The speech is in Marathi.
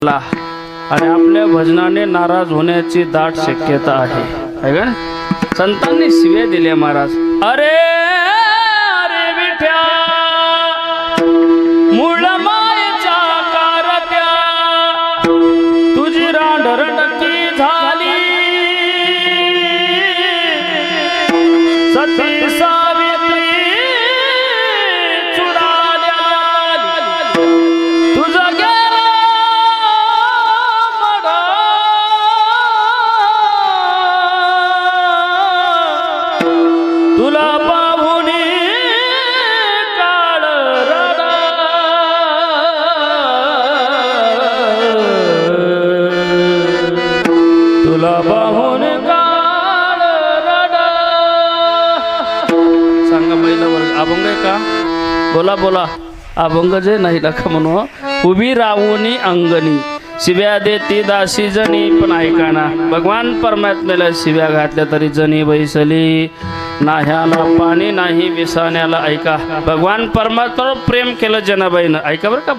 आणि आपल्या भजनाने नाराज होण्याची दाट शक्यता आहे का? संतांनी शिव्या दिल्या महाराज. अरे अरे विठ्या मूळ मायेच्या कारत्या तुझी रांढर नक्की झाली सती सावित्री चुडाल्या तुझं तुला पाहुनी काळ रडा तुला पाहुन काळ रडा. सांगा महिला वर्ग अभंग आहे का? बोला बोला. अभंग जे नाही नका म्हणू. उभी राहुनी अंगणी शिव्या देती दासी जणी. पण ऐका ना, भगवान परमात्म्याला शिव्या घातल्या तरी जणी बैसली. नाह्याला पाणी नाही विसाण्याला. ऐका, भगवान परमात्म्यावर प्रेम केलं जनाबाईनं. ऐका बरं का.